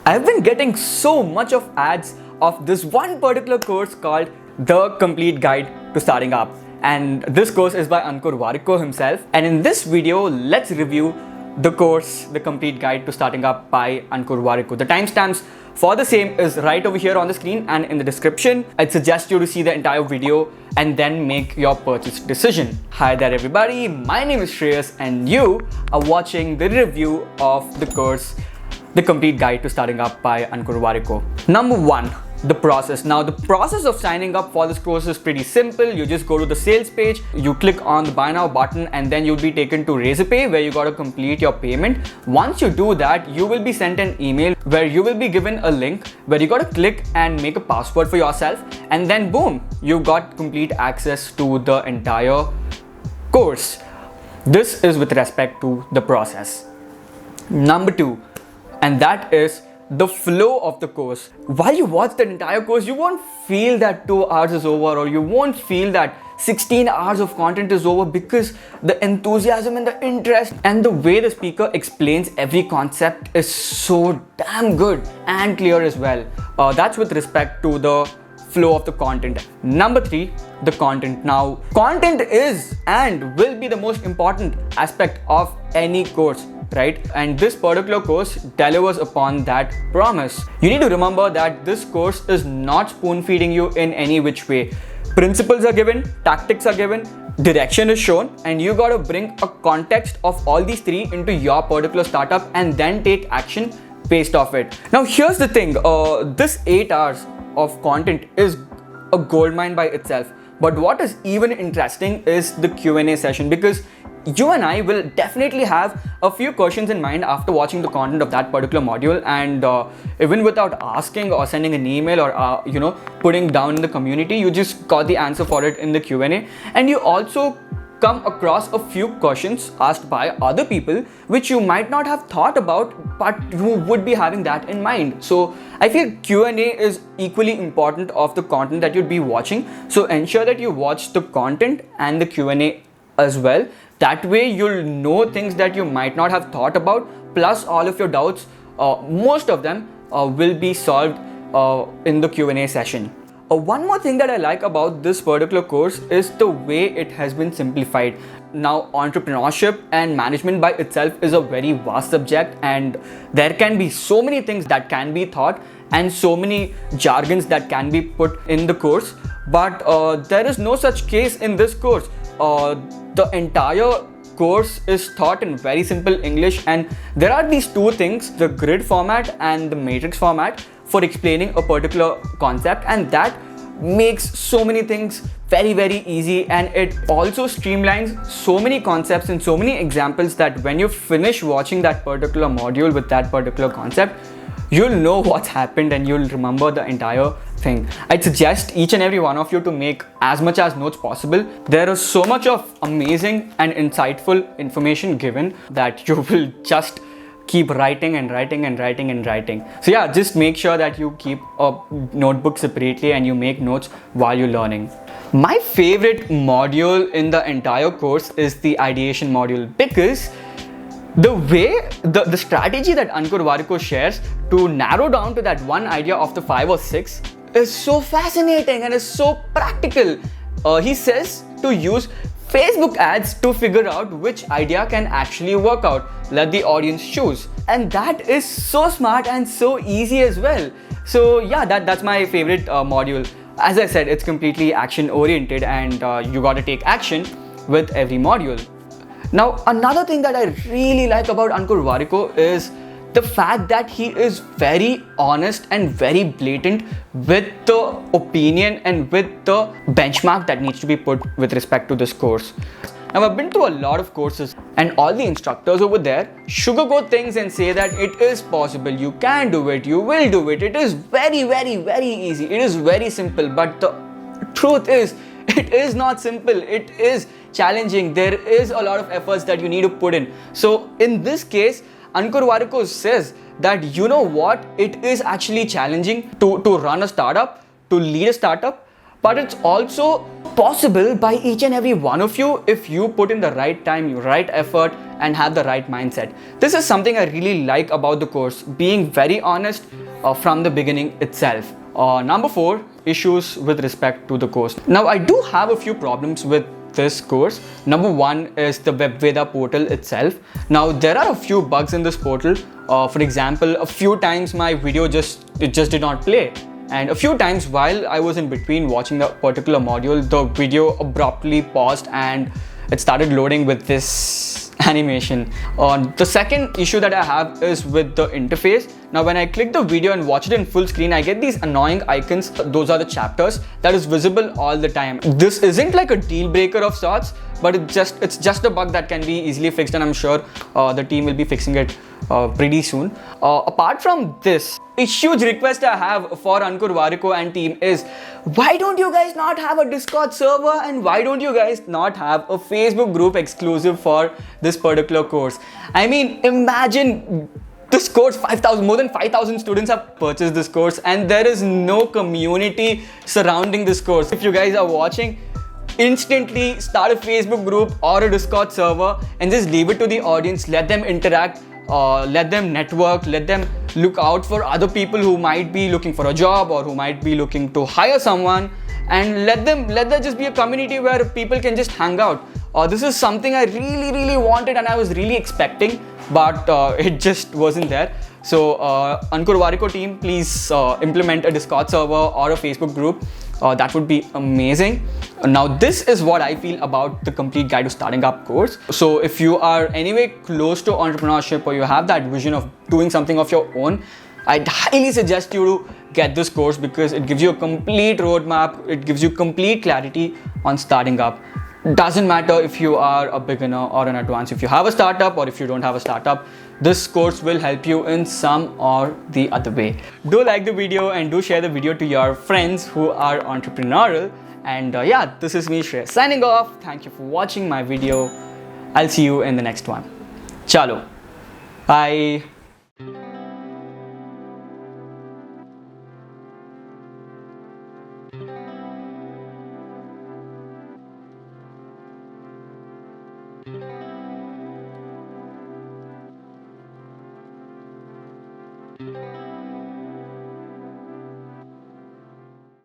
I've been getting so much of ads of this one particular course called The Complete Guide to Starting Up. And this course is by Ankur Warikoo himself. And in this video, let's review the course, The Complete Guide to Starting Up by Ankur Warikoo. The timestamps for the same is right over here on the screen and in the description. I'd suggest you to see the entire video and then make your purchase decision. Hi there everybody, my name is Shreyas and you are watching the review of the course The Complete Guide to Starting Up by Ankur Warikoo. Number 1. The process. Now the process of signing up for this course is pretty simple. You just go to the sales page, you click on the buy now button and then you'll be taken to Razorpay where you got to complete your payment. Once you do that, you will be sent an email where you will be given a link where you got to click and make a password for yourself, and then boom, you got complete access to the entire course. This is with respect to the process. Number 2, and that is the flow of the course. While you watch the entire course, you won't feel that 2 hours is over, or you won't feel that 16 hours of content is over, because the enthusiasm and the interest and the way the speaker explains every concept is so damn good and clear as well. That's with respect to the flow of the content. Number 3, the content. Now, content is and will be the most important aspect of any course, right? And this particular course delivers upon that promise. You need to remember that this course is not spoon feeding you in any which way. Principles are given, tactics are given, direction is shown, and you got to bring a context of all these 3 into your particular startup and then take action based off it. Now here's the thing, this 8 hours of content is a goldmine by itself. But what is even interesting is the Q&A session, because you and I will definitely have a few questions in mind after watching the content of that particular module, and even without asking or sending an email or putting down in the community, you just got the answer for it in the Q&A. And you also come across a few questions asked by other people which you might not have thought about, but you would be having that in mind. So I feel Q&A is equally important of the content that you'd be watching. So ensure that you watch the content and the Q&A as well. That way you'll know things that you might not have thought about, plus all of your doubts, most of them will be solved in the Q&A session. One more thing that I like about this particular course is the way it has been simplified. Now, entrepreneurship and management by itself is a very vast subject, and there can be so many things that can be taught and so many jargons that can be put in the course. But there is no such case in this course. The entire course is taught in very simple English, and there are these 2 things, the grid format and the matrix format, for explaining a particular concept, and that makes so many things very, very easy, and it also streamlines so many concepts and so many examples that when you finish watching that particular module with that particular concept, you'll know what's happened and you'll remember the entire thing. I'd suggest each and every one of you to make as much as notes possible. There is so much of amazing and insightful information given that you will just keep writing and writing and writing and writing. So yeah, just make sure that you keep a notebook separately and you make notes while you're learning. My favorite module in the entire course is the ideation module, because the way, the strategy that Ankur Warikoo shares to narrow down to that one idea of the 5 or 6 is so fascinating and is so practical. He says to use Facebook ads to figure out which idea can actually work out. Let the audience choose. And that is so smart and so easy as well. So yeah, that's my favorite module. As I said, it's completely action oriented, and you gotta take action with every module. Now, another thing that I really like about Ankur Warikoo is the fact that he is very honest and very blatant with the opinion and with the benchmark that needs to be put with respect to this course. Now, I've been to a lot of courses, and all the instructors over there sugarcoat things and say that it is possible, you can do it, you will do it, it is very, very, very easy, it is very simple. But the truth is, it is not simple, it is challenging. There is a lot of efforts that you need to put in. So in this case, Ankur Warikoo says that, you know what, it is actually challenging to run a startup, to lead a startup, but it's also possible by each and every one of you if you put in the right time, right effort, and have the right mindset. This is something I really like about the course, being very honest from the beginning itself. Number 4, issues with respect to the course. Now, I do have a few problems with this course. Number 1 is the WebVeda portal itself. Now, there are a few bugs in this portal. For example, a few times my video just did not play. And a few times while I was in between watching the particular module, the video abruptly paused and it started loading with this animation. The second issue that I have is with the interface. Now when I click the video and watch it in full screen, I get these annoying icons. Those are the chapters that is visible all the time. This isn't like a deal breaker of sorts, but it's just a bug that can be easily fixed, and I'm sure the team will be fixing it pretty soon. Apart from this, a huge request I have for Ankur, Warikoo and team is, why don't you guys not have a Discord server, and why don't you guys not have a Facebook group exclusive for this particular course? I mean, imagine this course, more than 5,000 students have purchased this course, and there is no community surrounding this course. If you guys are watching, instantly start a Facebook group or a Discord server and just leave it to the audience. Let them interact, let them network, let them look out for other people who might be looking for a job or who might be looking to hire someone, and let there just be a community where people can just hang out. This is something I really wanted and I was really expecting, but it just wasn't there. So Ankur, Warikoo team, please implement a Discord server or a Facebook group. That would be amazing. Now this is what I feel about the complete guide to starting up course. So if you are anyway close to entrepreneurship or you have that vision of doing something of your own, I'd highly suggest you to get this course because it gives you a complete roadmap. It gives you complete clarity on starting up. Doesn't matter if you are a beginner or an advanced. If you have a startup or if you don't have a startup, this course will help you in some or the other way. Do like the video and do share the video to your friends who are entrepreneurial. And yeah, this is me, Shreyas, signing off. Thank you for watching my video. I'll see you in the next one. Chalo. Bye. You